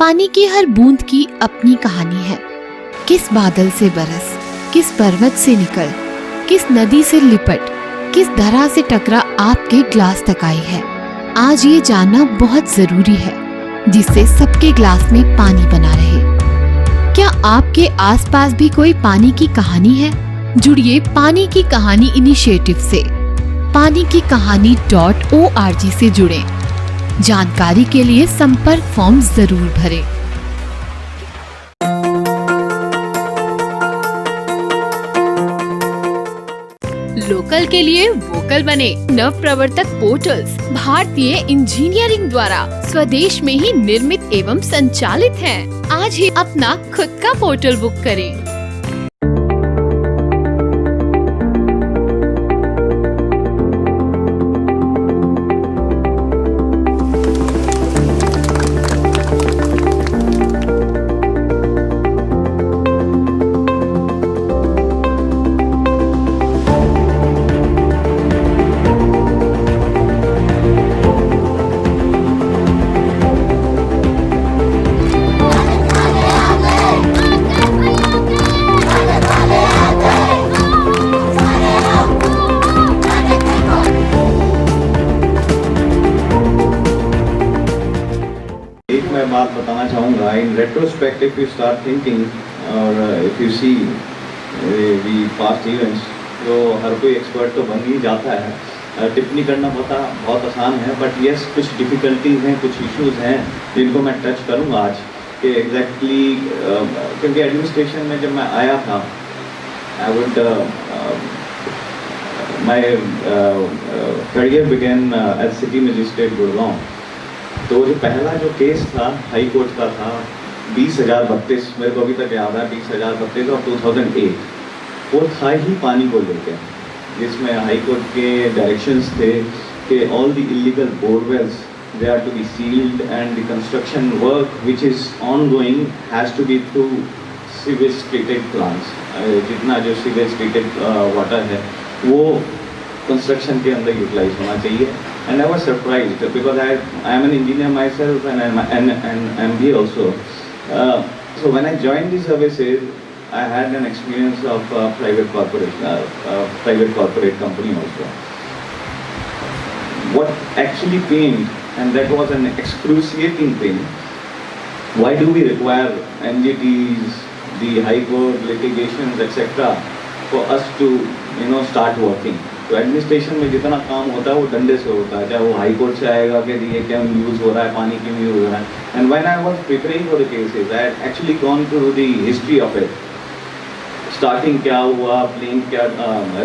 पानी की हर बूंद की अपनी कहानी है। किस बादल से बरस, किस पर्वत से निकल, किस नदी से लिपट, किस धरा से टकरा आपके ग्लास तक आई है। आज ये जानना बहुत जरूरी है, जिससे सबके ग्लास में पानी बना रहे। क्या आपके आसपास भी कोई पानी की कहानी है? जुड़िए पानी की कहानी इनिशिएटिव से। पानी की कहानी.org से जुड़ें। जानकारी के लिए संपर्क फॉर्म जरूर भरें। लोकल के लिए वोकल बने। नव प्रवर्तक पोर्टल्स भारतीय इंजीनियरिंग द्वारा स्वदेश में ही निर्मित एवं संचालित हैं। आज ही अपना खुद का पोर्टल बुक करें। मैं बात बताना चाहूँगा। In retrospect if you start thinking और if you see the past events, तो हर कोई एक्सपर्ट तो बन ही जाता है। टिप्पणी करना बहुत आसान है, बट यस कुछ डिफ़िकल्टीज हैं, कुछ इश्यूज हैं जिनको मैं टच करूँगा आज कि एग्जैक्टली क्योंकि एडमिनिस्ट्रेशन में जब मैं आया था, I would my career began as city magistrate Gurgaon. तो जो पहला जो केस था हाई कोर्ट का था 20,032, मेरे को अभी तक याद है 20,032 और 2008, वो था ही पानी को लेकर, जिसमें हाई कोर्ट के डायरेक्शंस थे कि all the illegal borewells they are to be sealed and the construction work which is on going has to be through sewage treated plants. जितना जो सीवेज ट्रीटेड वाटर है वो कंस्ट्रक्शन के अंदर utilise होना चाहिए। And I was surprised because I am an engineer myself and I'm here also. So when I joined the services, I had an experience of private corporate company also. What actually pained, and that was an excruciating thing, why do we require NGTs, the high court litigations, etc., for us to start working? तो administration में जितना काम होता है वो डंडे से होता है, चाहे वो हाई कोर्ट से आएगा कि ये क्या यूज़ हो रहा है, पानी क्यों यूज़ हो रहा है। And when I was preparing for the cases, I had actually gone through the history of it. Starting क्या हुआ, प्लेन क्या,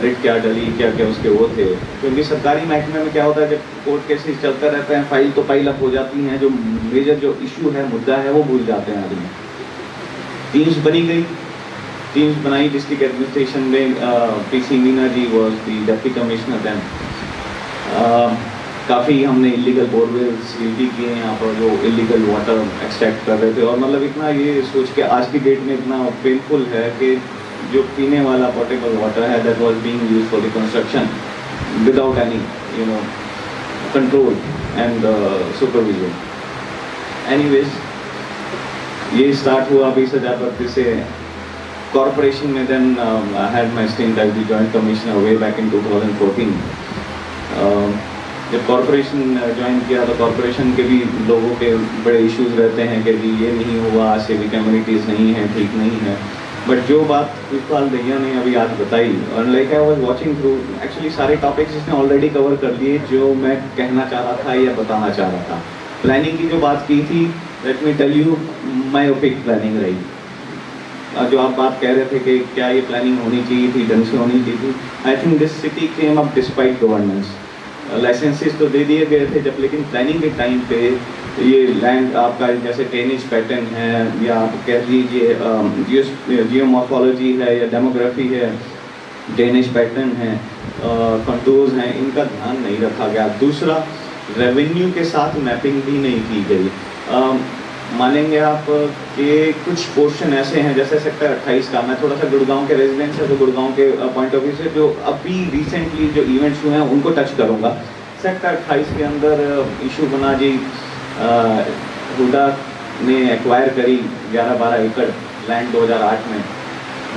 रिट क्या डली, क्या क्या उसके वो थे। क्योंकि सरकारी महकमे में क्या होता है, जब कोर्ट केसेस चलते रहते हैं, फाइल तो पाइल अप हो जाती हैं, जो मेजर जो इशू है, मुद्दा है, वो भूल जाते हैं आदमी। टीम्स बनी गई, टीम्स बनाई डिस्ट्रिक्ट एडमिनिस्ट्रेशन में। PC Meena ji was the deputy commissioner then. काफ़ी हमने इलीगल बोरवेल सील भी किए यहाँ पर, जो इलीगल वाटर एक्सट्रैक्ट कर रहे थे। और मतलब इतना ये सोच के आज की डेट में इतना पेनफुल है कि जो पीने वाला पोर्टेबल वाटर है that was being used for the construction without any control and supervision. Anyways ये स्टार्ट हुआ 20,032 से। कॉरपोरेशन में then I had my stint as the joint commissioner way back in 2014। जब कॉरपोरेशन ज्वाइन किया तो corporation के भी लोगों के बड़े इश्यूज रहते हैं कि जी ये नहीं हुआ, सिविक कम्युनिटीज़ नहीं है, ठीक नहीं है। बट जो बात पुष्पाल दहिया ने अभी आज बताई, और like I was watching through, actually सारे टॉपिक्स इसने ऑलरेडी कवर कर लिए जो मैं कहना चाह रहा था या बताना चाह रहा था। प्लानिंग की जो बात की थी, let me tell you my epic planning रही। जो आप बात कह रहे थे कि क्या ये प्लानिंग होनी चाहिए थी, ढंग से होनी चाहिए थी, I think this city came up despite governance. Licences तो दे दिए गए थे जब, लेकिन प्लानिंग के टाइम पे ये लैंड आपका जैसे ड्रेनेज पैटर्न है, या आप कह लीजिए जियोमॉर्फोलॉजी है या डेमोग्राफी है, ड्रेनेज पैटर्न है, कंट्रोल्स हैं, इनका ध्यान नहीं रखा गया। दूसरा, रेवेन्यू के साथ मैपिंग भी नहीं की गई। मानेंगे आप कि कुछ पोर्शन ऐसे हैं, जैसे सेक्टर 28 का, मैं थोड़ा सा गुड़गांव के रेजिडेंट्स है तो गुड़गांव के पॉइंट ऑफ व्यू से जो अभी रिसेंटली जो इवेंट्स हुए हैं उनको टच करूंगा। सेक्टर 28 के अंदर इशू बना जी हुडा ने एक्वायर करी 11-12 एकड़ लैंड 2008 में,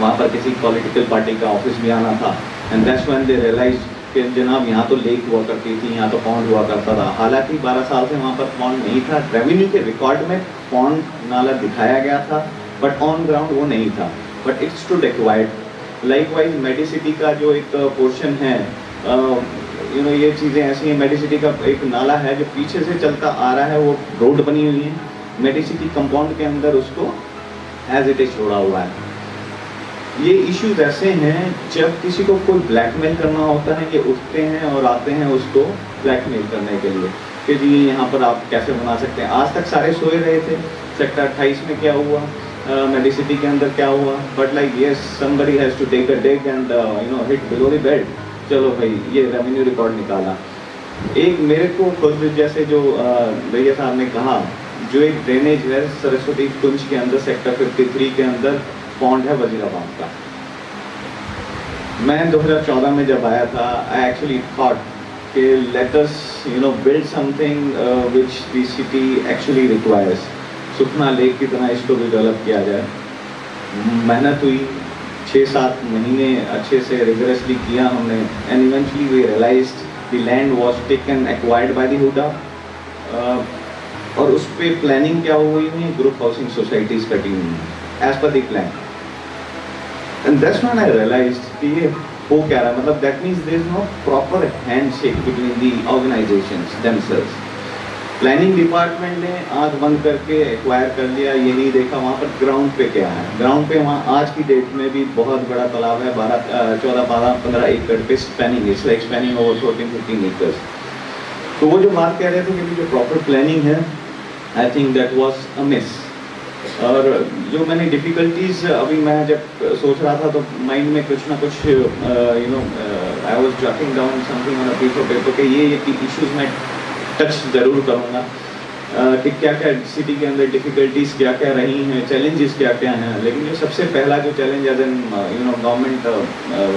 वहाँ पर किसी पॉलिटिकल पार्टी का ऑफिस भी आना था, and that's when they realise कि जनाब यहाँ तो लेक हुआ करती थी, यहाँ तो पॉन्ड हुआ करता था। हालांकि 12 साल से वहाँ पर पॉन्ड नहीं था, रेवेन्यू के रिकॉर्ड में पॉन्ड नाला दिखाया गया था, बट ऑन ग्राउंड वो नहीं था, but it's stood acquired. Likewise Medicity का जो एक पोर्शन है, ये चीज़ें ऐसी हैं, मेडिसिटी का एक नाला है जो पीछे से चलता आ रहा है, वो रोड बनी हुई है, मेडिसिटी कंपाउंड के अंदर उसको एज इट इज छोड़ा हुआ है। ये इश्यूज ऐसे हैं, जब किसी को कोई ब्लैकमेल करना होता है, ये उठते हैं और आते हैं उसको ब्लैकमेल करने के लिए कि जी यहाँ पर आप कैसे बना सकते हैं। आज तक सारे सोए रहे थे, सेक्टर 28 में क्या हुआ, मेडिसिटी के अंदर क्या हुआ, but like yes somebody has to take a dig and hit below the bed, चलो भाई ये रेवेन्यू रिकॉर्ड निकाला। एक मेरे को खुद जैसे जो भैया साहब ने कहा, जो एक ड्रेनेज है सरस्वती कुंज के अंदर सेक्टर 53 के अंदर पॉन्ड है वजीराबाद का। मैं 2014 में जब आया था, आई एक्चुअली थॉट कि let us build something which the city actually requires. Sukhna lake की तरह इसको भी डेवलप किया जाए। मेहनत हुई, 6-7 महीने अच्छे से रिगरसली किया हमने, and eventually we realised the land was taken acquired by the HUDA, और उस पर प्लानिंग क्या हुई है, ग्रुप हाउसिंग सोसाइटीज कटी हुई हैं as per the plan. And that's when I realised कि ये हो क्या रहा है, मतलब that means there is no proper handshake between the organisations themselves. Planning department ने आंख बंद करके एक्वायर कर लिया, ये नहीं देखा वहाँ पर ग्राउंड पे क्या है। ग्राउंड पे वहाँ आज की डेट में भी बहुत बड़ा तालाब है, 14-15 एकड़ पे spanning, it's like spanning over 14-15 acres. तो वो जो बात कह रहे थे कि जो प्रॉपर प्लानिंग है, आई think that was a miss. और जो मैंने डिफ़िकल्टीज अभी मैं जब सोच रहा था तो माइंड में कुछ ना कुछ I was jotting down something on a piece of paper कि ये इश्यूज मैं टच ज़रूर करूँगा कि क्या क्या सिटी के अंदर डिफ़िकल्टीज क्या क्या रही हैं, चैलेंजेस क्या क्या हैं। लेकिन जो सबसे पहला जो चैलेंज एज एन गवर्नमेंट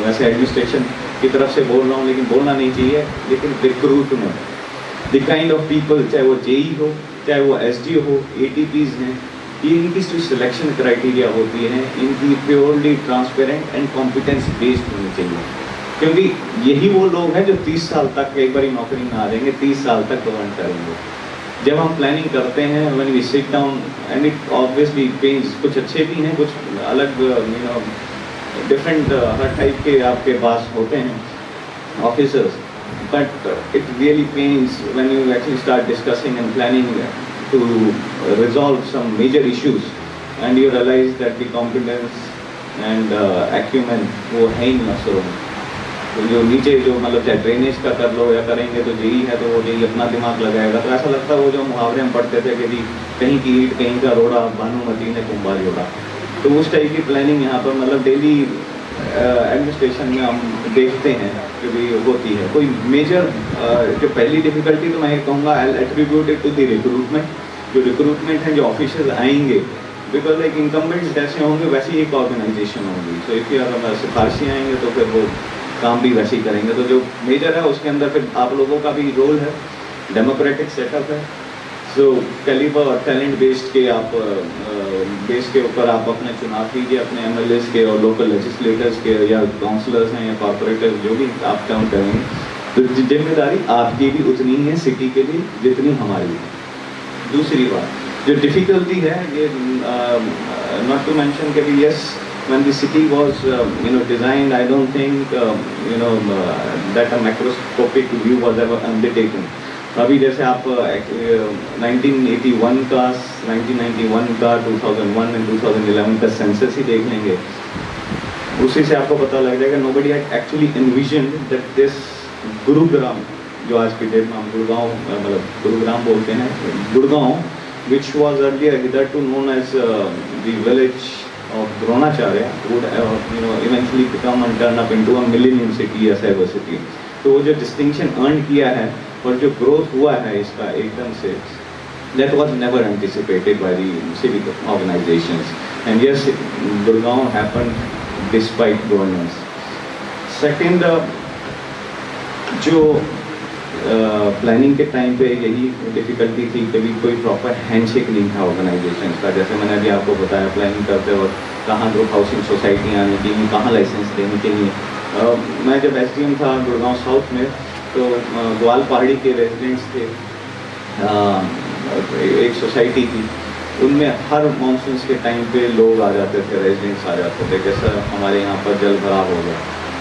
वैसे एडमिनिस्ट्रेशन की तरफ से बोल रहा हूँ, लेकिन बोलना नहीं चाहिए, लेकिन recruitment, the kind of people, चाहे वो जेई हो, चाहे वो एसडी हो, एटीपीज हैं, ये इनकी जो सिलेक्शन क्राइटेरिया होती है, इनकी purely transparent and competence based होनी चाहिए। क्योंकि यही वो लोग हैं जो 30 साल तक, एक बार नौकरी में आ जाएंगे, 30 साल तक गवर्न करेंगे। जब हम प्लानिंग करते हैं, when we sit down and it obviously pens, कुछ अच्छे भी हैं, कुछ अलग डिफरेंट हर टाइप के आपके पास होते हैं officers, but it really pains when you actually start discussing and planning to resolve some major issues and you realize that the competence and acumen वो है ही नहीं अफसरों में। तो जो नीचे जो मतलब चाहे ड्रेनेज का कर लो या करेंगे तो जेई है, तो वो जेई अपना दिमाग लगाएगा। तो ऐसा लगता है वो जो मुहावरे हम पढ़ते थे कि जी कहीं की ईंट कहीं का रोड़ा, भानुमती ने कुंभा जोड़ा, तो उस टाइप की प्लानिंग यहाँ पर मतलब डेली एडमिनिस्ट्रेशन में हम देखते हैं कि भी होती है। कोई मेजर जो पहली डिफ़िकल्टी तो मैं ये कहूँगा I attribute it to the recruitment. जो रिक्रूटमेंट है, जो ऑफिसर्स आएंगे, बिकॉज लाइक इनकम्बेंट्स जैसे होंगे वैसे ही एक ऑर्गेनाइजेशन होगी। सो इफ़ अगर सिफारशी आएंगे तो फिर वो काम भी वैसे ही करेंगे। तो जो मेजर है उसके अंदर फिर आप लोगों का भी रोल है, डेमोक्रेटिक सेटअप है। सो कैलिबर और टैलेंट बेस्ड के आप बेस के ऊपर आप अपने चुनाव कीजिए, अपने एमएलएस के और लोकल लेजिस्लेटर्स के या काउंसलर्स हैं या कॉर्पोरेटर्स, जो भी आप काम करेंगे, तो जिम्मेदारी आपकी भी उतनी ही है सिटी के लिए जितनी हमारी है। दूसरी बात जो डिफ़िकल्टी है, ये नॉट टू मेंशन कि भी yes when the city was designed, I don't think that a macroscopic view was ever undertaken. अभी जैसे आप 1981 का, 1991 का, 2001 and 2011 का सेंसस ही देख लेंगे, उसी से आपको पता लग जाएगा nobody had actually envisioned that this Gurugram, जो आज की डेट में हम गुड़गांव मतलब गुरुग्राम बोलते हैं, Gurgaon, which was earlier hitherto known as the village of Dronacharya, would eventually become and turn up into a millennium city, a cyber city. तो वो जो डिस्टिंक्शन अर्न किया है और जो ग्रोथ हुआ है इसका एकदम से, that was never anticipated by the civic organizations. And yes, Gurgaon happened despite governance. Second, जो प्लानिंग के टाइम पे यही डिफ़िकल्टी थी, कभी कोई प्रॉपर हैंडशेक नहीं था ऑर्गेनाइजेशन का। जैसे मैंने अभी आपको बताया, प्लानिंग करते वक्त कहाँ ग्रुप हाउसिंग सोसाइटी आने चाहिए, कहाँ लाइसेंस देने चाहिए। मैं जब SDM था गुड़गांव साउथ में, तो ग्वाल पहाड़ी के रेजिडेंट्स थे, एक सोसाइटी थी, उनमें हर मानसून के टाइम पे लोग आ जाते थे, रेजिडेंट्स आ जाते थे, जैसा हमारे यहाँ पर जल भराव हो गया।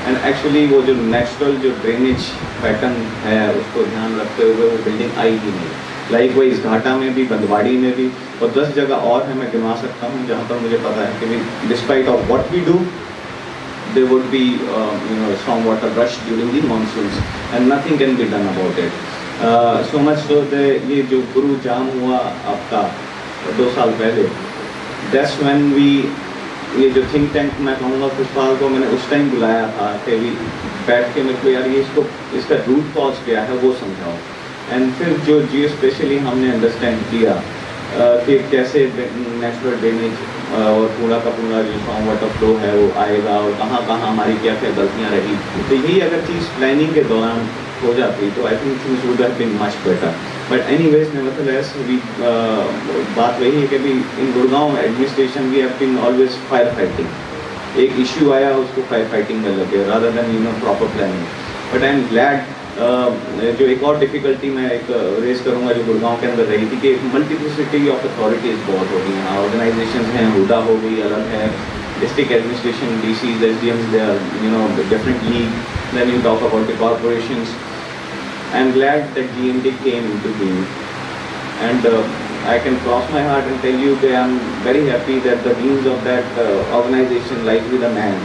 एंड एक्चुअली वो जो नेचुरल जो ड्रेनेज पैटर्न है उसको ध्यान रखते हुए वो बिल्डिंग आई ही नहीं। लाइक वाइज घाटा में भी, बंदवाड़ी में भी, और 10 जगह और है मैं गिनवा सकता हूँ जहाँ पर मुझे पता है कि despite of what we do there would be storm water rush during the monsoons and nothing can be done about it. So much so that ये जो गुरु जाम हुआ आपका 2 साल पहले, that's when we, ये जो थिंक टैंक मैं कहूँगा पुष्पाल को मैंने उस टाइम बुलाया था कि भी बैठ के मेरे को यार ये इसका रूट कॉज क्या है वो समझाओ। एंड फिर जो जियो स्पेशली हमने अंडरस्टैंड किया कि कैसे नेचुरल ड्रेनेज और पूरा का पूरा जो फॉर्म वाटर फ्लो है वो आएगा और कहाँ कहाँ हमारी क्या क्या गलतियाँ रही। तो यही अगर चीज़ प्लानिंग के दौरान हो जाती तो I think things would have been much better. But anyways nevertheless we, बात वही है कि भी in Gurgaon administration we have been always fire fighting. एक इश्यू आया उसको फायर फाइटिंग में लगे rather than proper planning. But I am glad जो एक और डिफ़िकल्टी मैं एक रेज करूँगा जो गुड़गांव के अंदर रही थी कि मल्टीप्लिसिटी ऑफ अथॉरिटीज़ बहुत हो गई हैं। ऑर्गेनाइजेशंस हैं, हुडा हो गई अलग है, district administration, DCs, SDMs, they are different league. Then you talk about the corporations. I'm glad that GMD came into being, and I can cross my heart and tell you that I'm very happy that the deans of that organization, like with a man,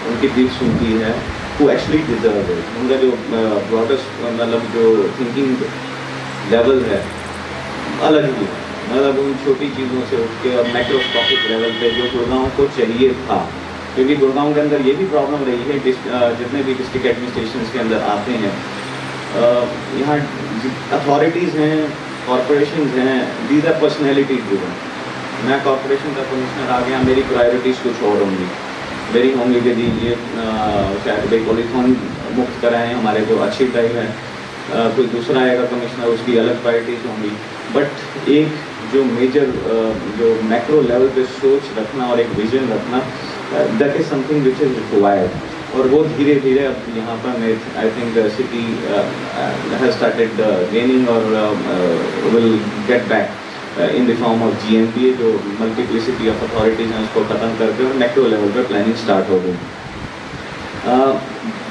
उनकी दिल सुनती है, who actually deserve it. उनका जो broadest मतलब जो thinking level है अलग ही, मतलब उन छोटी चीज़ों से उठ के और मैक्रोस्कोपिक लेवल पे जो गुड़गांव को चाहिए था। क्योंकि गुड़गांव के अंदर ये भी प्रॉब्लम रही है, जितने भी डिस्ट्रिक्ट एडमिनिस्ट्रेशन के अंदर आते हैं, यहाँ अथॉरिटीज़ हैं, कॉरपोरेशंस हैं, दीज आर पर्सनैलिटी ड्रिवन। मैं कॉरपोरेशन का कमिश्नर आ गया, मेरी प्रायोरिटीज़ कुछ और होंगी, मेरी होंगी कि ये शायद भाई पॉलीथॉन मुक्त कराएँ हमारे जो अच्छी ड्राइव है, कोई दूसरा आएगा कमिश्नर, उसकी अलग प्रायोरिटीज़ होंगी। बट एक जो मेजर जो मैक्रो लेवल पे सोच रखना और एक विजन रखना, that is something which is required. और वो धीरे धीरे अब यहाँ पर I think city has started gaining और will get back in the form of GMPA, जो मल्टीप्लिसिटी ऑफ अथॉरिटीज़ हैं उसको ख़त्म करके और मैक्रो लेवल पर प्लानिंग स्टार्ट हो गई।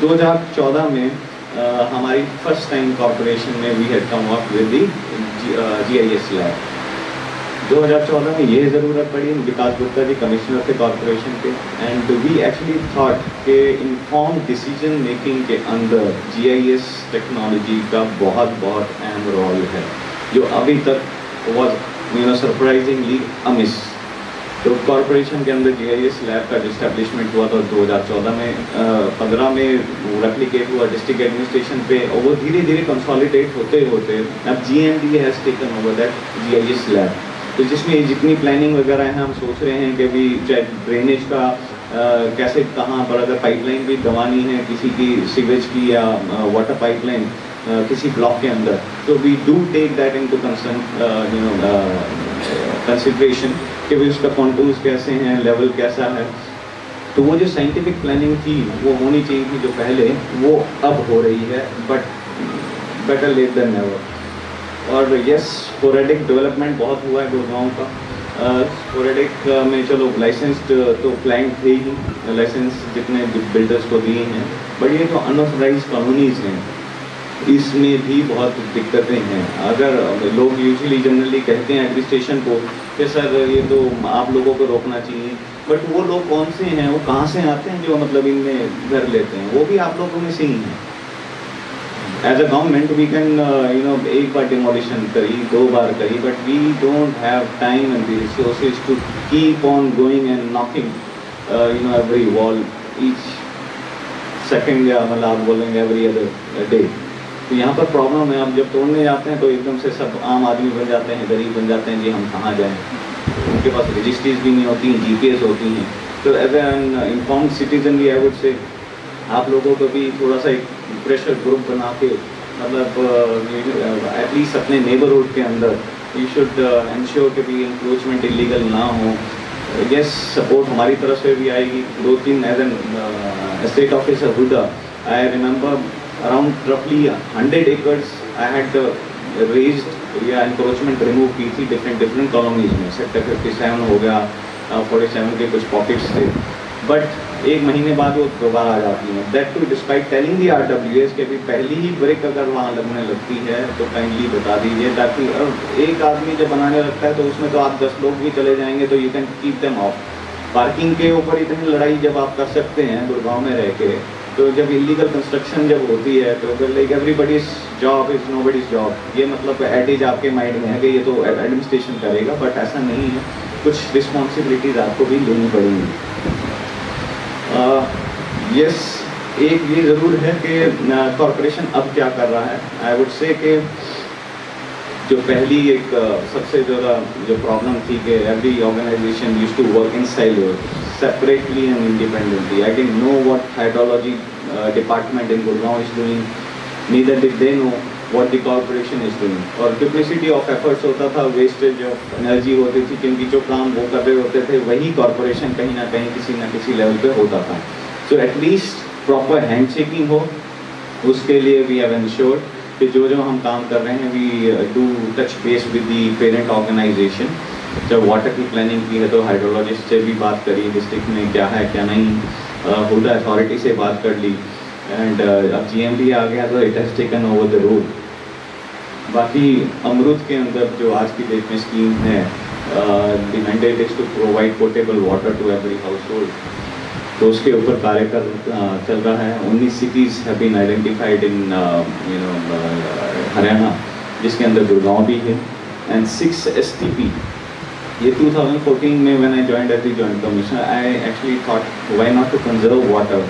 2014 में हमारी फर्स्ट टाइम कॉर्पोरेशन में we had come up with the GIS lab. 2014 में ये ज़रूरत पड़ी, विकास गुप्ता जी कमिश्नर थे कॉर्पोरेशन के, एंड वी एक्चुअली थॉट कि इन्फॉर्म डिसीजन मेकिंग के अंदर GIS टेक्नोलॉजी का बहुत अहम रोल है, जो अभी तक वॉज सरप्राइजिंगली अमिस। तो कॉर्पोरेशन के अंदर GIS लैब का डिस्टैब्लिशमेंट हुआ था 2014 में, 15 में रेप्लिकेट हुआ डिस्ट्रिक्ट एडमिनिस्ट्रेशन पे, और वो धीरे धीरे कंसोलिडेट होते होते अब GMD has taken over that GIS lab. तो जिसमें जितनी प्लानिंग वगैरह है हम सोच रहे हैं कि भी चाहे ड्रेनेज का कैसे कहाँ पर अगर पाइपलाइन भी दबानी है किसी की सीवेज की या वाटर पाइपलाइन किसी ब्लॉक के अंदर, तो we do take that into consideration कि भी उसका कॉन्टूर्स कैसे हैं, लेवल कैसा है। तो वो जो साइंटिफिक प्लानिंग थी वो होनी चाहिए थी जो पहले, वो अब हो रही है, but better late than never. और यस, स्पोरेडिक डेवलपमेंट बहुत हुआ है गुड़गांव का। स्पोरेडिक में चलो लाइसेंस्ड तो क्लाइंट थे ही, लाइसेंस जितने बिल्डर्स को दिए हैं, बट ये जो अनऑथराइज कॉलोनीज़ हैं इसमें भी बहुत दिक्कतें हैं। अगर लोग यूजुअली जनरली कहते हैं एडमिनिस्ट्रेशन को कि सर ये तो आप लोगों को रोकना चाहिए, बट वो लोग कौन से हैं, वो कहाँ से आते हैं जो मतलब इनमें घर लेते हैं, वो भी आप लोगों में से ही हैं। As a government we can एक बार डिमोलिशन करी, 2 बार करी, but we don't have time and resources to keep on going and knocking every wall each second, या मतलब आप बोलेंगे एवरी अदर डे। तो यहाँ पर प्रॉब्लम है, अब जब तोड़ने जाते हैं तो एकदम से सब आम आदमी बन जाते हैं, गरीब बन जाते हैं, जी हम कहाँ जाएँ, उनके पास रजिस्ट्रीज भी नहीं होती हैं, GPS होती हैं। तो एज एन इन्फॉर्म्ड सिटीजन भी आई वुड से आप लोगों को भी थोड़ा सा एक प्रेशर ग्रुप बना के मतलब एटलीस्ट अपने नेबरहुड के अंदर यू शुड इंश्योर कि भी इंक्रोचमेंट इलीगल ना हो। यस, सपोर्ट हमारी तरफ से भी आएगी। 2-3 as an state officer HUDA, I remember around रफली 100 एकर्स आई हैड रेज्ड या इंक्रोचमेंट रिमूव की थी डिफरेंट कॉलोनीज में। सेक्टर 57 हो गया, 47 के कुछ पॉकेट्स थे, बट एक महीने बाद वो दोबारा आ जाती हैं। That too despite telling the RWS के भी पहली ही ब्रेक अगर वहाँ लगने लगती है तो काइंडली बता दीजिए, ताकि एक आदमी जब बनाने लगता है तो उसमें तो आप 10 लोग भी चले जाएंगे तो you can keep them of. Parking के ऊपर इतनी लड़ाई जब आप कर सकते हैं गुड़गांव में रह के, तो जब इलीगल कंस्ट्रक्शन जब होती है तो फिर like everybody's job is nobody's job. ये मतलब एडिज आपके माइंड में है कि ये तो एडमिनिस्ट्रेशन करेगा, बट ऐसा नहीं है। कुछ रिस्पॉन्सिबिलिटीज आपको भी लेनी पड़ेंगी। यस, एक ये ज़रूर है कि कॉरपोरेशन अब क्या कर रहा है। आई वुड से कि जो पहली एक सबसे ज़्यादा जो प्रॉब्लम थी कि every organisation used to work in silo separately and independently. I didn't know what hydrology department in Gurgaon is doing, neither did they know what the corporation is doing. और डुप्लिसिटी ऑफ एफर्ट्स होता था, wastage of energy होती थी, क्योंकि जो काम वो कर रहे होते थे वही कॉरपोरेशन कहीं ना कहीं किसी ना किसी लेवल पे होता था। So at least proper hand shaking हो, उसके लिए वी हैव इंश्योर्ड कि जो हम काम कर रहे हैं we do touch base with the parent organisation. जब वाटर की प्लानिंग की है तो हाइड्रोलॉजिस्ट से भी बात करी, डिस्ट्रिक्ट में क्या है क्या नहीं, हुडा अथॉरिटी से बात कर ली, एंड अब GMB आ गया तो it has taken over the road. बाकी अमृत के अंदर जो आज की डेट में स्कीम है, the mandate is to provide portable water to every household, तो उसके ऊपर कार्य चल रहा है। 19 cities have been identified in Haryana, जिसके अंदर गुड़गांव भी है, एंड 6 STP। ये 2014 में when I joined as the joint commissioner, I actually thought why not to conserve water.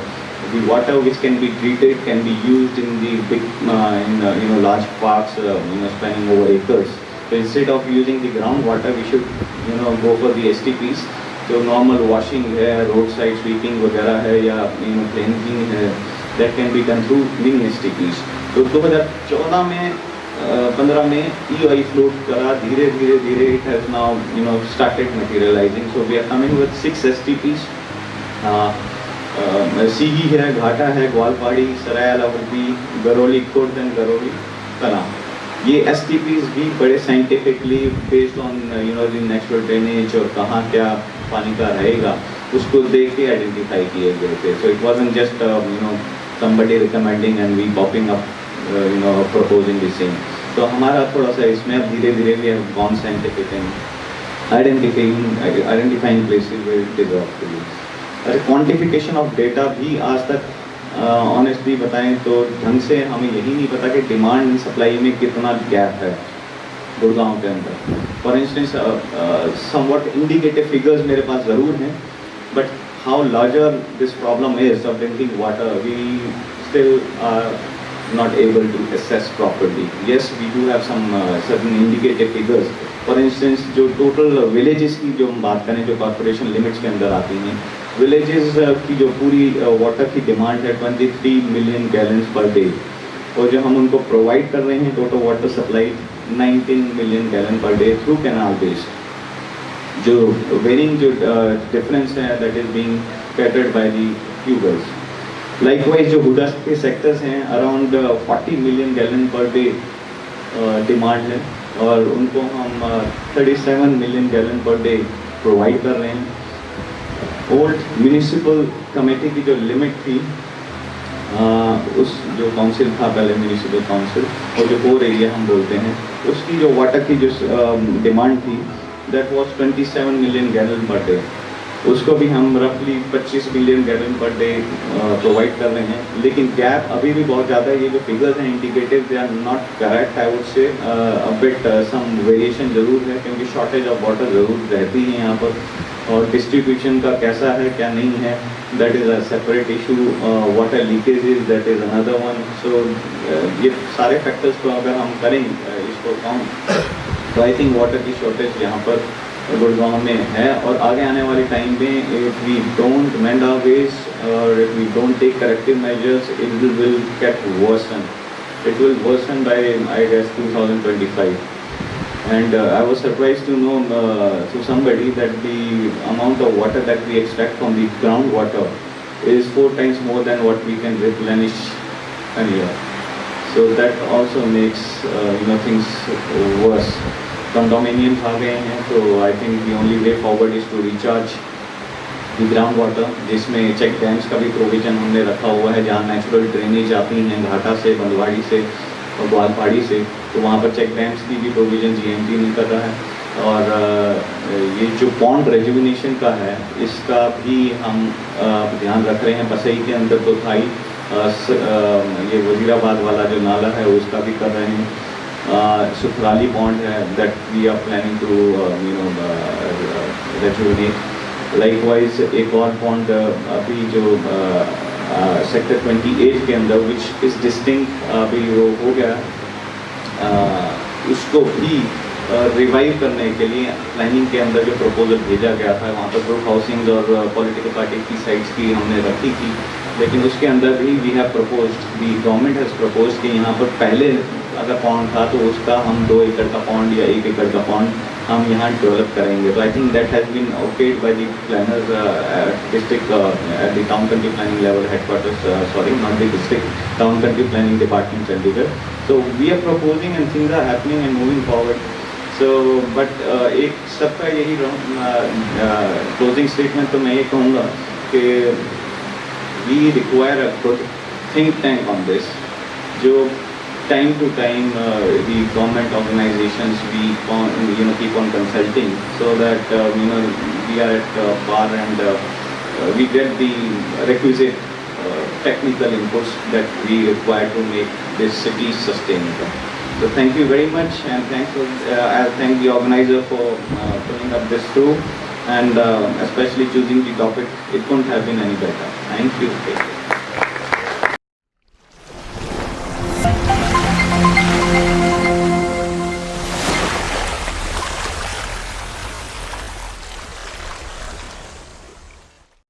The water which can be treated can be used in the big, large parks, spanning over acres. So instead of using the groundwater, we should, go for the STPs. जो normal washing है, road side sweeping वगैरह है, या cleaning है, that can be done through mini STPs। तो 2014 में 15 में EOI float करा, धीरे धीरे it has now started materialising. So we are coming with 6 STPs। Sihi है, घाटा है, ग्वालपाड़ी, सराय अलावर्दी, गरौली खुर्द एंड गरौली कलां। ये STPs भी बड़े scientifically based on the natural drainage और कहाँ क्या पानी का रहेगा उसको देख के आइडेंटिफाई किए गए थे। So it wasn't just somebody recommending and we popping up proposing the same। तो हमारा थोड़ा सा इसमें अब धीरे धीरे we have gone scientific and identifying places where it is off to be। अरे क्वान्टिफिकेशन ऑफ डेटा भी आज तक ऑनेस्टली बताएं तो ढंग से हमें यही नहीं पता कि डिमांड एंड सप्लाई में कितना गैप है गुड़गांव के अंदर। For instance somewhat indicative figures मेरे पास ज़रूर हैं, but how larger this problem is of drinking water we still are not able to assess properly। Yes, we do have some certain indicative figures। For instance, जो total villages की जो हम बात करें, जो कॉर्पोरेशन लिमिट्स के अंदर आती हैं, विलेजेस की जो पूरी वाटर की डिमांड है 23 मिलियन गैलन्स पर डे, और जो हम उनको प्रोवाइड कर रहे हैं total water supply 19 million gallon per day through canal based. जो वेरिंग जो डिफरेंस है that is being catered by the tube wells. Likewise जो हुडा के सेक्टर्स हैं around 40 million gallon per day demand है, और उनको हम 37 million gallon per day provide कर रहे हैं। ओल्ड म्यूनिसिपल कमेटी की जो लिमिट थी, उस जो काउंसिल था पहले म्यूनिसिपल काउंसिल, और जो कोर एरिया हम बोलते हैं, उसकी जो वाटर की जो डिमांड थी that was 27 million gallon per day. उसको भी हम रफली 25 million gallon per day provide कर रहे हैं, लेकिन गैप अभी भी बहुत ज़्यादा है। ये जो फिगर्स हैं indicative they are not correct, I would say a bit some variation ज़रूर है, क्योंकि शॉर्टेज ऑफ वाटर ज़रूर रहती है यहाँ पर, और डिस्ट्रीब्यूशन का कैसा है क्या नहीं है that is a separate issue. Water leakages that is another one. So ये सारे फैक्टर्स को अगर हम करें इसको काउंट, तो आई थिंक वाटर की शॉर्टेज यहाँ पर गुड़गांव में है, और आगे आने वाले टाइम में if we don't mend our ways और if we don't take corrective measures it will get worsen. it will worsen by, I guess, 2025. And I was surprised to know through somebody that the amount of water that we extract from the groundwater is 4 times more than what we can replenish a year. So that also makes things worse. Condominiums आ गए हैं, तो I think the only way forward is to recharge the groundwater, जिसमें check dams का भी provision हमने रखा हुआ है, जहाँ नेचुरल ड्रेनेज आती हैं घाटा से, बंदवाड़ी से और ग्वालपाड़ी से, तो वहाँ पर चेक डैम्स की भी प्रोविजन जीएमटी नहीं कर रहा है। और ये जो पॉन्ड रेजुविनेशन का है, इसका भी हम ध्यान रख रहे हैं। बसई के अंदर तो था ही, ये वजीराबाद वाला जो नाला है उसका भी कर रहे हैं। सुखराली पॉन्ड है, that we are planning to rejuvenate. Likewise एक और पॉन्ड अभी जो सेक्टर 28 के अंदर विच इज़ डिस्टिंक्ट अभी वो हो गया, उसको भी रिवाइव करने के लिए प्लानिंग के अंदर जो प्रपोजल भेजा गया था, वहाँ पर ग्रुप हाउसिंग और पॉलिटिकल पार्टी की साइट्स की हमने रखी थी, लेकिन उसके अंदर भी we have proposed, the government has proposed कि यहाँ पर पहले अगर पॉन्ड था तो उसका हम 2 एकड़ का पॉन्ड या 1 एकड़ का पॉन्ड हम यहाँ डेवलप करेंगे। तो I think that has been okayed by the planners district at the town country planning level headquarters, sorry not the district, town country planning department Chandigarh. So we are proposing and things are happening and moving forward. So but एक सबका यही closing statement तो मैं ये कहूँगा कि we require a good think tank on this, जो time to time the government organizations we keep on consulting so that we are at par and we get the requisite technical inputs that we require to make this city sustainable. So thank you very much, and I thank the organizer for putting up this through, and especially choosing the topic. It couldn't have been any better. Thank you.